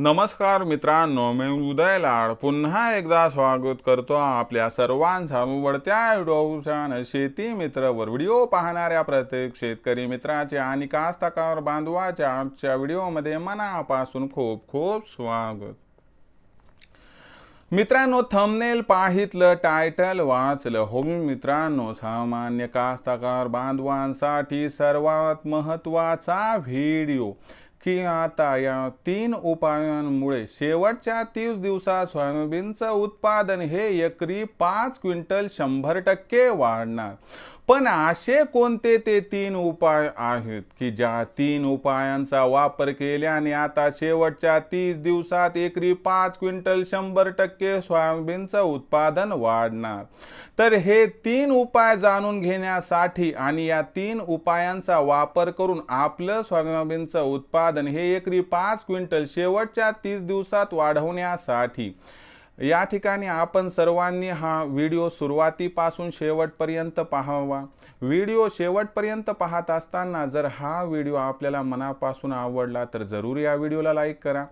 नमस्कार मित्रांनो, मी उदय लाड पुन्हा एकदा स्वागत करतो आपल्या सर्वांचा आवडत्या युट्यूब चॅनल शेती मित्रवर। व्हिडिओ पाहणाऱ्या प्रत्येक शेतकरी मित्राचे आणि कास्तकार बांधवाच्या आजच्या व्हिडिओमध्ये मनापासून खूप खूप स्वागत। मित्रांनो, थंबनेल पाहितलं, टायटल वाचलं हो मित्रांनो, सामान्य कास्तकार बांधवांसाठी सर्वात महत्त्वाचा व्हिडिओ की आता या 3 उपायांमुळे शेवटच्या 30 दिवसात सोयाबीनचं उत्पादन हे एकरी 5 क्विंटल 100% वाढणार। पण असे कोणते ते 3 उपाय आहेत की ज्या 3 उपायांचा वापर केल्याने आता शेवटच्या 30 दिवसात एकरी 5 क्विंटल 100% सोयाबीनचं उत्पादन वाढणार? तर हे 3 उपाय जाणून घेण्यासाठी आणि या 3 उपायांचा वापर करून आपलं सोयाबीनचं उत्पादन हे एकरी 5 क्विंटल शेवटच्या 30 दिवसात वाढवण्यासाठी या ठिकाणी आपण सर्वांनी हा व्हिडिओ सुरुवातीपासून शेवटपर्यंत पाहावा। व्हिडिओ शेवटपर्यंत पाहत असताना जर हा व्हिडिओ आपल्याला मनापासून आवडला तर जरूर या व्हिडिओला लाईक करा।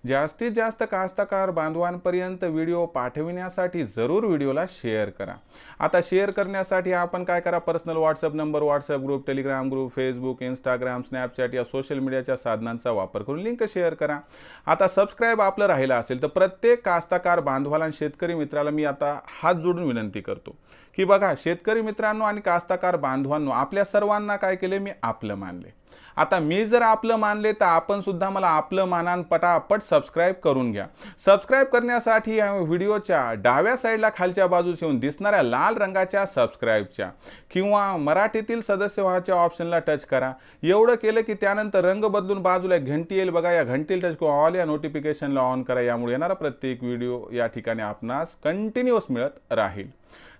जास्तीत जास्त कास्तकार बांधवांपर्यंत व्हिडिओ पाठविण्यासाठी जरूर व्हिडिओला शेअर करा। आता शेअर करण्यासाठी आपण काय करा, personal WhatsApp number, WhatsApp group, Telegram group, Facebook, Instagram, Snapchat या सोशल मीडियाच्या साधनांचा वापर करून लिंक शेअर करा। आता सबस्क्राइब आपलं राहिलं असेल तर प्रत्येक कास्तकार बांधवाला आणि शेतकरी मित्राला मी आता हात जोडून विनंती करतो की बघा, शेतकरी मित्रांनो आणि कास्तकार बांधवांनो, आपल्या सर्वांना काय केले, मी आपलं मानले। आता मी जर आपलं मानले तर आपण सुद्धा मला आपलं मानान पटापट सबस्क्राइब करून घ्या। सबस्क्राइब करण्यासाठी या व्हिडिओच्या डाव्या साईडला खालच्या बाजूस येऊन दिसणाऱ्या लाल रंगाच्या सबस्क्राइबच्या किंवा मराठीतील सदस्य व्हायच्या ऑप्शनला टच करा। एवढं केलं की त्यानंतर रंग बदलून बाजूला घंटी येईल बघा, या घंटीला टच करून ऑल या नोटिफिकेशनला ऑन करा। यामुळे येणारा प्रत्येक व्हिडिओ या ठिकाणी आपणास कंटिन्यूअस मिळत राहील।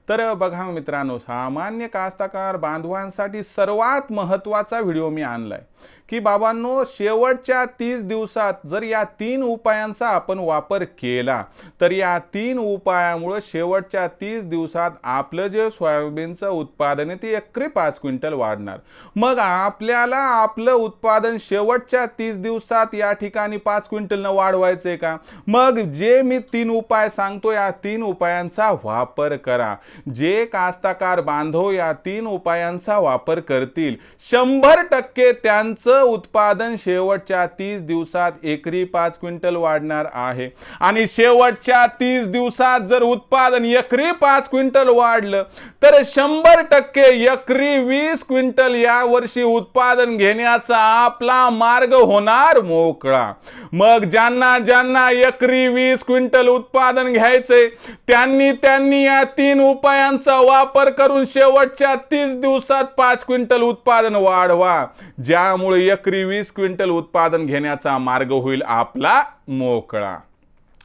तर बघा मित्रांनो, सामान्य कास्तकार बांधवांसाठी सर्वात महत्त्वाचा व्हिडिओ मी आणलाय की बाबांनो, शेवटच्या 30 दिवसात जर या 3 उपायांचा आपण वापर केला तर या 3 उपायामुळे शेवटच्या 30 दिवसात आपलं जे सोयाबीनचं उत्पादन आहे ते एकरी 5 क्विंटल वाढणार। मग आपल्याला आपलं उत्पादन शेवटच्या 30 दिवसात या ठिकाणी 5 क्विंटलनं वाढवायचंय का? मग जे मी 3 उपाय सांगतो या 3 उपायांचा वापर करा। जे कास्तकार बांधव या 3 उपायांचा वापर करतील 100% त्यांचं उत्पादन शेवटच्या 30 दिवसात एकरी 5 क्विंटल वाढणार आहे। आणि शेवटच्या 30 दिवसात जर उत्पादन एकरी 5 क्विंटल वाढलं तर 100% एकरी 20 क्विंटल या वर्षी उत्पादन घेण्याचा आपला मार्ग होणार मोकळा। मग ज्यांना ज्यांना एकरी 20 क्विंटल उत्पादन घ्यायचे त्यांनी या 3 उपायांचा वापर करून शेवटच्या 30 दिवसात 5 क्विंटल उत्पादन वाढवा, ज्यामुळे एकरी 20 क्विंटल उत्पादन घेण्याचा मार्ग होईल आपला मोकळा।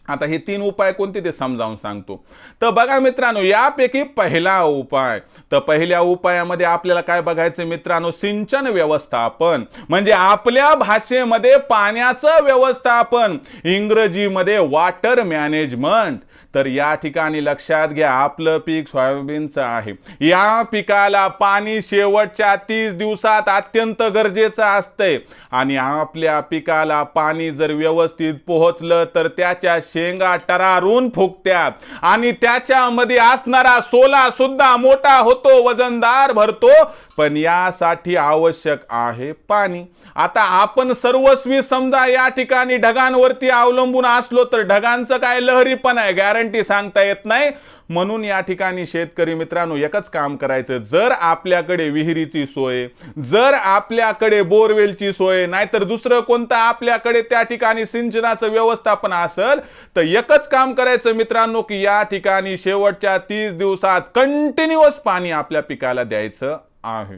आता हे 3 उपाय कोणते ते समजावून सांगतो। तर बघा मित्रांनो, यापैकी पहिला उपाय, तर पहिल्या उपायामध्ये आपल्याला काय बघायचं मित्रांनो, सिंचन व्यवस्थापन, म्हणजे आपल्या भाषेमध्ये पाण्याचं व्यवस्थापन, इंग्रजीमध्ये वॉटर मॅनेजमेंट। तर या ठिकाणी लक्षात घ्या, आपलं पीक सोयाबीनचं आहे, या पिकाला पाणी शेवटच्या 30 दिवसात अत्यंत गरजेचं असतंय। आणि आपल्या पिकाला पाणी जर व्यवस्थित पोहोचलं तर त्याच्या शेंगा टरारून फुगत्यात आणि त्याच्यामध्ये असणारा सोला सुद्धा मोठा होतो, वजनदार भरतो, पण यासाठी आवश्यक आहे पाणी। आता आपण सर्वस्वी समजा या ठिकाणी ढगांवरती अवलंबून असलो तर ढगांचं काय लहरी पण आहे, गॅरंटी सांगता येत नाही। म्हणून या ठिकाणी शेतकरी मित्रांनो एकच काम करायचं, जर आपल्याकडे विहिरीची सोय, जर आपल्याकडे बोरवेलची सोय, नाहीतर दुसरं कोणतं आपल्याकडे त्या ठिकाणी सिंचनाचं व्यवस्थापन असेल तर एकच काम करायचं मित्रांनो की या ठिकाणी शेवटच्या 30 दिवसात कंटिन्यूअस पाणी आपल्या पिकाला द्यायचं आहे।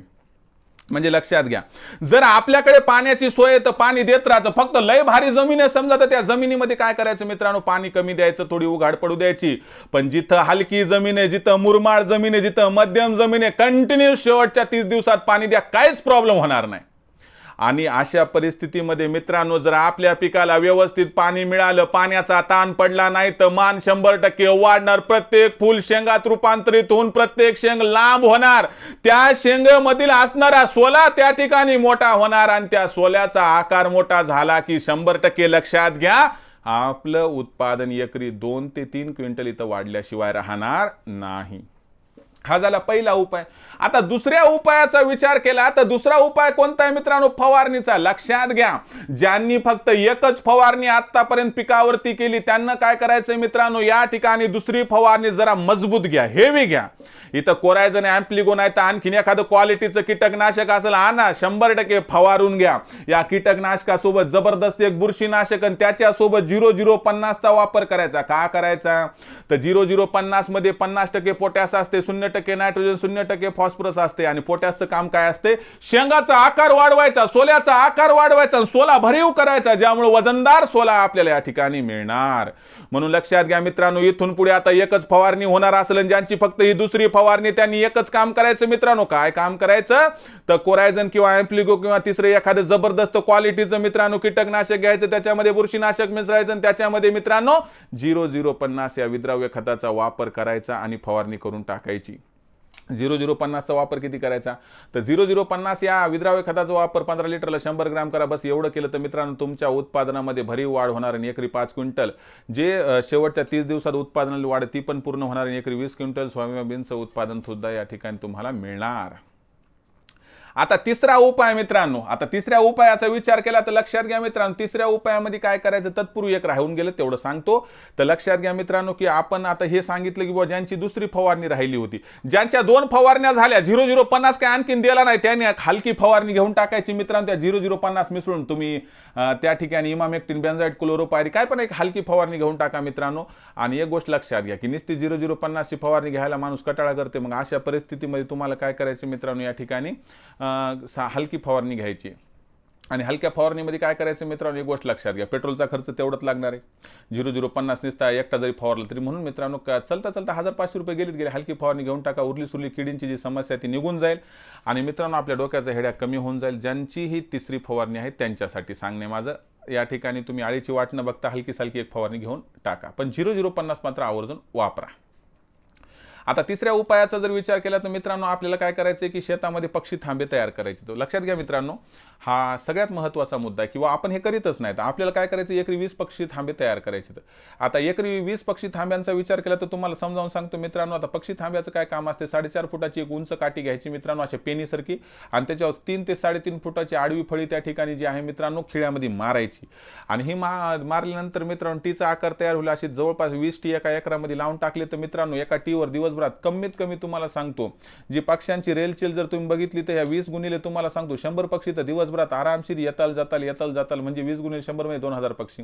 म्हणजे लक्षात घ्या, जर आपल्याकडे पाण्याची सोय तर पाणी देत राहायचं। फक्त लय भारी जमीन आहे समजा तर त्या जमिनीमध्ये काय करायचं मित्रांनो, पाणी कमी द्यायचं, थोडी उघाड पडू द्यायची। पण जिथं हलकी जमीन आहे, जिथं मुरमाड जमीन आहे, जिथं मध्यम जमीन आहे, कंटिन्यू शेवटच्या 30 दिवसात पाणी द्या, काहीच प्रॉब्लेम होणार नाही। आणि अशा परिस्थितीमध्ये मित्रांनो, जर आपल्या पिकाला व्यवस्थित पाणी मिळालं, पाण्याचा ताण पडला नाही तर मान 100% वाढणार। प्रत्येक फूल शेंगात रूपांतरित होऊन प्रत्येक शेंग लांब होणार, त्या शेंगेमधील असणारा सोला त्या ठिकाणी मोठा होणार आणि त्या सोल्याचा आकार मोठा झाला की 100% लक्षात घ्या आपलं उत्पादन एकरी 2 ते 3 क्विंटल इथं वाढल्याशिवाय राहणार नाही. हा झाला पहिला उपाय. आता दुसऱ्या उपायाचा विचार केला तर दुसरा उपाय कोणता आहे मित्रांनो? फवारणीचा. लक्षात घ्या, ज्यांनी फक्त एकच फवारणी आतापर्यंत पिकावरती केली त्यांना काय करायचंय मित्रांनो? या ठिकाणी दुसरी फवारणी जरा मजबूत घ्या, हेवी घ्या. इथं कोरायझन ॲम्प्लिगो नाही तर आणखीन एखादं क्वालिटीचं कीटकनाशक असेल आणा, 100% फवारून घ्या. या कीटकनाशकासोबत जबरदस्त एक बुरशीनाशक आणि त्याच्यासोबत 0050चा वापर करायचा. का करायचा? तर 0050 मध्ये 50% पोटॅश असते, 0% नायट्रोजन, 0% फॉस्फरस असते. आणि पोटॅशचं काम काय असते? शेंगाचा आकार वाढवायचा, सोल्याचा आकार वाढवायचा, सोला भरीव करायचा, ज्यामुळे वजनदार सोला आपल्याला या ठिकाणी मिळणार. म्हणून लक्षात घ्या मित्रांनो, इथून पुढे आता एकच फवारणी होणार असेल, ज्यांची फक्त ही दुसरी फवारणी, त्यांनी एकच काम करायचं मित्रांनो. काय काम करायचं? तर कोरायझन किंवा ॲम्प्लिगो किंवा तिसरे एखादं जबरदस्त क्वालिटीचं मित्रांनो कीटकनाशक घ्यायचं, त्याच्यामध्ये बुरशीनाशक मिसळायचं, त्याच्यामध्ये मित्रांनो 0050 या विद्राव्य खताचा वापर करायचा आणि फवारणी करून टाकायची. 0050चा वापर किती करायचा? तर 0050 या विद्राव्य खताचा वापर 15 लिटरला 100 ग्रॅम करा. बस एवढं केलं तर मित्रांनो तुमच्या उत्पादनामध्ये भरीव वाढ होणार आणि एकरी 5 क्विंटल जे शेवटच्या 30 दिवसात उत्पादनाला वाढ ती पण पूर्ण होणार आणि एकरी 20 क्विंटल सोयाबीनचं उत्पादन सुद्धा या ठिकाणी तुम्हाला मिळणार. आता तिसरा उपाय मित्रांनो, आता तिसऱ्या उपायाचा विचार केला तर लक्षात घ्या मित्रांनो, तिसऱ्या उपायामध्ये काय करायचं? तत्पूर्वी एक राहून गेलं तेवढं सांगतो. तर लक्षात घ्या मित्रांनो की आपण आता हे सांगितलं की बाबा ज्यांची दुसरी फवारणी राहिली होती, ज्यांच्या 2 फवारण्या झाल्या, 0050 काय आणखीन दिला नाही, त्यांनी हलकी फवारणी घेऊन टाकायची मित्रांनो. त्या 0050 मिसळून तुम्ही त्या ठिकाणी इमामेक्टिन, बेन्झाइड, क्लोरोपायरी काय पण एक हलकी फवारणी घेऊन टाका मित्रांनो. आणि एक गोष्ट लक्षात घ्या की नुसती 0050 ची फवारणी घ्यायला माणूस कटाळा करते. मग अशा परिस्थितीमध्ये तुम्हाला काय करायचं मित्रांनो? या ठिकाणी हलकी फवारणी घ्यायची. आणि हलक्या फवारणीमध्ये काय करायचं मित्रांनो? एक गोष्ट लक्षात घ्या, पेट्रोलचा खर्च तेवढंच लागणार आहे. 0050 निसता एकटा जरी फवारला तरी. म्हणून मित्रांनो चलता 1500 रुपये गेले, हलकी फवारणी घेऊन टाका. उरली सुरली किडींची जी समस्या ती निघून जाईल आणि मित्रांनो आपल्या डोक्याचा हेड्या कमी होऊन जाईल. ज्यांची ही तिसरी फवारणी आहे त्यांच्यासाठी सांगणे माझं. या ठिकाणी तुम्ही आळीची वाट न बघता हलकी सालकी एक फवारणी घेऊन टाका, पण 0050 मात्र आवर्जून वापरा. आता तिसऱ्या उपायाचा जर विचार केला तर मित्रांनो आपल्याला काय करायचं की शेतामध्ये पक्षी थांबे तयार करायचे. तो लक्षात घ्या मित्रांनो, हा सगळ्यात महत्त्वाचा मुद्दा आहे किंवा आपण हे करीतच नाही. तर आपल्याला काय करायचं? एकरी 20 पक्षी थांबे तयार करायचे. आता एकरी 20 पक्षी थांब्यांचा विचार केला तर तुम्हाला समजावून सांगतो मित्रांनो. आता पक्षी थांब्याचं काय काम असते? 4.5 फुटाची एक उंच काठी घ्यायची मित्रांनो, अशा पेनीसारखी, आणि त्याच्यावर 3 ते 3.5 फुटाची आडवी फळी त्या ठिकाणी जी आहे मित्रांनो खिळ्यामध्ये मारायची. आणि ही मारल्यानंतर मित्रांनो टीचा आकार तयार होईल. अशी जवळपास 20 टी एका एकरामध्ये लावून टाकले तर मित्रांनो एका टीवर दिवसभरात कमीत कमी तुम्हाला सांगतो जी पक्ष्यांची रेलचेल जर तुम्ही बघितली तर ह्या 20 गुणिले तुम्हाला सांगतो 100 पक्षी तर दिवसभरात आरामशीर येताल जाताल म्हणजे 20 गुणिले 100 म्हणजे 2000 पक्षी.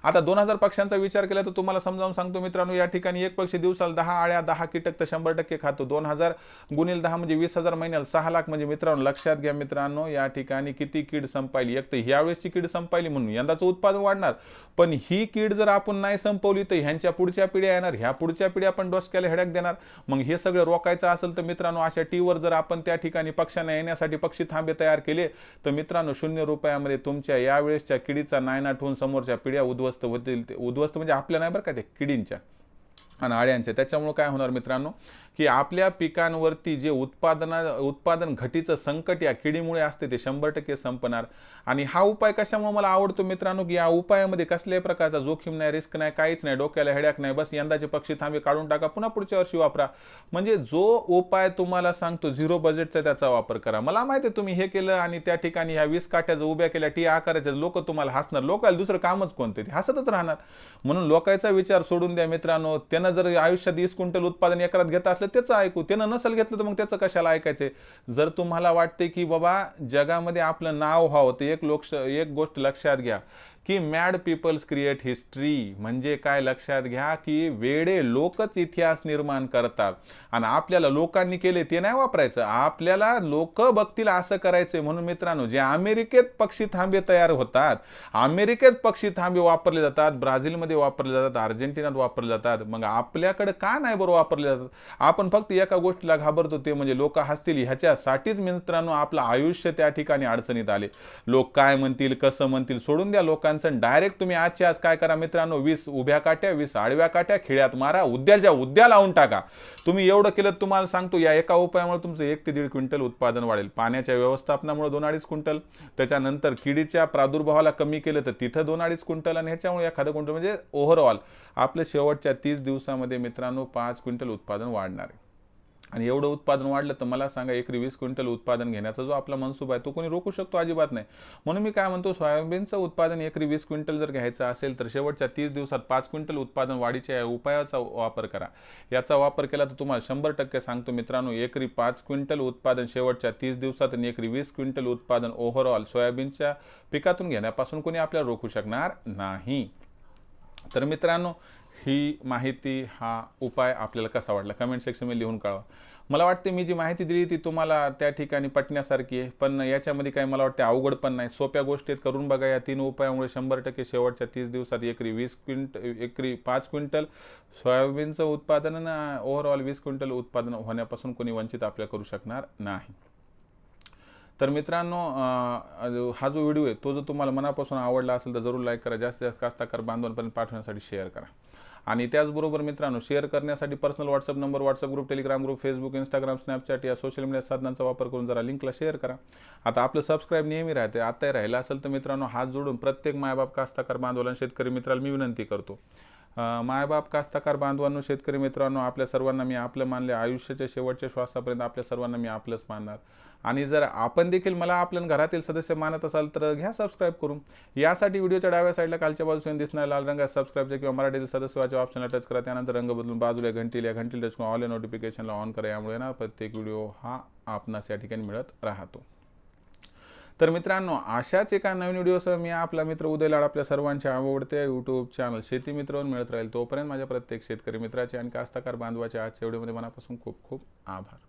आता 2000 पक्ष्यांचा विचार केला तर तुम्हाला समजावून सांगतो मित्रांनो, या ठिकाणी एक पक्षी दिवसाला 10 आळ्या 10 कीटक तर 100% खातो. 2000 गुणिले 10 म्हणजे 20,000 महिन्याला 6 लाख. म्हणजे मित्रांनो लक्षात घ्या मित्रांनो, या ठिकाणी किती कीड संपायली. एक तर ह्यावेळेसची कीड संपायली म्हणून यंदाचं उत्पादन वाढणार, पण ही कीड जर आपण नाही संपवली तर ह्यांच्या पुढच्या पिढ्या येणार, ह्या पुढच्या पिढ्या पण डोसक्याला हेडॅक देणार. मग हे सगळं रोखायचं असेल तर मित्रांनो अशा टीवर जर आपण त्या ठिकाणी पक्ष्यांना येण्यासाठी पक्षी थांबे तयार केले तर मित्रांनो 0 रुपयामध्ये तुमच्या यावेळेसच्या किडीचा नायनाट होऊन समोरच्या पिढ्या उद्ध्वस्त होतील. उद्ध्वस्त म्हणजे आपल्या नाही बरं का, ते किडींच्या आणि आळ्यांच्या. त्याच्यामुळे काय होणार मित्रांनो की आपल्या पिकांवरती जे उत्पादन घटीचं संकट या किडीमुळे असते ते 100% संपणार. आणि हा उपाय कशामुळे मला आवडतो मित्रांनो की या उपायामध्ये कसल्याही प्रकारचा जोखीम नाही, रिस्क नाही, काहीच नाही, डोक्याला हेड्याक नाही. बस यंदाचे पक्षी थांबे काढून टाका, पुन्हा पुढच्या वर्षी वापरा. म्हणजे जो उपाय तुम्हाला सांगतो 0 बजेटचा त्याचा वापर करा. मला माहिती आहे तुम्ही हे केलं आणि त्या ठिकाणी ह्या 20 काट्या जर उभ्या केल्या टी आकाराच्या, लोक तुम्हाला हसणार. लोकांना दुसरं कामच कोणते ते हसतच राहणार. म्हणून लोकांचा विचार सोडून द्या मित्रांनो. त्यानं जर आयुष्यात 20 क्विंटल उत्पादन एकरात घेत असलं त्याचं ऐकू, त्यानं नसल घेतलं तर मग त्याचं कशाला ऐकायचे. जर तुम्हाला वाटते की बाबा जगामध्ये आपलं नाव व्हावं तर एक गोष्ट लक्षात घ्या की मॅड पीपल्स क्रिएट हिस्ट्री. म्हणजे काय लक्षात घ्या की वेडे लोकच इतिहास निर्माण करतात आणि आपल्याला लोकांनी केले ते नाही वापरायचं, आपल्याला लोक बघतील असं करायचंय. म्हणून मित्रांनो जे अमेरिकेत पक्षी थांबे तयार होतात, अमेरिकेत पक्षी थांबे वापरले जातात, ब्राझीलमध्ये वापरले जातात, अर्जेंटिनात वापरले जातात, मग आपल्याकडे का नाही बरोबर वापरले जातात? आपण फक्त एका गोष्टीला घाबरतो ते म्हणजे लोक हसतील. ह्याच्यासाठीच मित्रांनो आपलं आयुष्य त्या ठिकाणी अडचणीत आले. लोक काय म्हणतील कसं म्हणतील सोडून द्या. लोकांचं माणसं डायरेक्ट तुम्ही आजच्या आज काय करा मित्रांनो, 20 उभ्या काट्या 20 आडव्या काट्या खिळ्यात मारा, उद्याच्या उद्या लावून टाका. तुम्ही एवढं केलं तुम्हाला सांगतो या एका उपायामुळे तुमचं 1 ते 1.5 क्विंटल उत्पादन वाढेल. पाण्याच्या व्यवस्थापनामुळे 2-2.5 क्विंटल, त्याच्यानंतर किडीच्या प्रादुर्भावाला कमी केलं तर तिथं 2-2.5 क्विंटल, आणि ह्याच्यामुळे एखादं क्विंटल म्हणजे ओव्हरऑल आपलं शेवटच्या 30 दिवसामध्ये मित्रांनो 5 क्विंटल उत्पादन वाढणार आहे. आणि एवढं उत्पादन वाढलं तर मला सांगा एकरी 20 क्विंटल उत्पादन घेण्याचा जो आपला मनसुबा आहे तो कोणी रोखू शकतो? अजिबात नाही. म्हणून मी काय म्हणतो, सोयाबीनचं उत्पादन एकरी 20 क्विंटल जर घ्यायचं असेल तर शेवटच्या 30 दिवसात 5 क्विंटल उत्पादन वाढीच्या उपायाचा वापर करा. याचा वापर केला तर तुम्हाला 100% सांगतो मित्रांनो, एकरी 5 क्विंटल उत्पादन शेवटच्या 30 दिवसात आणि एकरी 20 क्विंटल उत्पादन ओव्हरऑल सोयाबीनच्या पिकातून घेण्यापासून कोणी आपल्याला रोखू शकणार नाही. तर मित्रांनो, ही माहिती, हा उपाय आपल्याला कसा वाटला कमेंट सेक्शनमध्ये लिहून कळवा. मला वाटते मी जी माहिती दिली ती तुम्हाला त्या ठिकाणी पटण्यासारखी आहे, पण याच्यामध्ये काही मला वाटते अवघड पण नाही, सोप्या गोष्टी करून बघा. या 3 उपायामुळे 100% शेवटच्या 30 दिवसात एकरी 5 क्विंटल सोयाबीनचं उत्पादन आणि ओव्हरऑल 20 क्विंटल उत्पादन होण्यापासून कोणी वंचित आपल्या करू शकणार नाही. तर मित्रांनो, हा जो व्हिडिओ आहे तो जर तुम्हाला मनापासून आवडला असेल तर जरूर लाईक करा, जास्तीत जास्त कास्तकार बांधवांपर्यंत पाठवण्यासाठी शेअर करा. आणि त्याचबरोबर मित्रांनो, शेअर करण्यासाठी personal WhatsApp number, WhatsApp group, Telegram group, Facebook, Instagram, Snapchat या सोशल मीडिया साधनांचा वापर करून जरा लिंकला शेअर करा. आता आपलं सबस्क्राईब नेहमी राहते, आताही राहिलं असेल तर मित्रांनो हात जोडून प्रत्येक मायबाप कास्तकार बांधवांना, शेतकरी मित्राला मी विनंती करतो, मायबाप कास्तकार बांधवांनो, शेतकरी मित्रांनो, आपल्या सर्वांना मी आपलं मानले, आयुष्याच्या शेवटच्या श्वासापर्यंत आपल्या सर्वांना मी आपलंच मानणार. आणि जर आपण देखील मला आपल्या घरातील सदस्य मानत असाल तर घ्या सबस्क्राईब करून. यासाठी व्हिडिओच्या डाव्या साईडला खालच्या बाजूने दिसणाऱ्या लाल रंगाच्या सबस्क्राईबच्या किंवा मराठीतील सदस्यवाच्या ऑप्शनला टच करा. त्यानंतर रंग बदलून बाजूला घंटीला टच करून ऑल नोटिफिकेशनला ऑन करा. यामुळे ना प्रत्येक व्हिडिओ हा आपणास या ठिकाणी मिळत राहतो. तर मित्रांनो, अशाच एका नवीन व्हिडिओसह मी आपला मित्र उदय लाड आपल्या सर्वांच्या आवडत्या यूट्यूब चॅनल शेती मित्रांवर मिळत राहील. तोपर्यंत माझ्या प्रत्येक शेतकरी मित्राचे आणि कास्तकार बांधवाच्या आजच्या व्हिडिओमध्ये मनापासून खूप खूप आभार.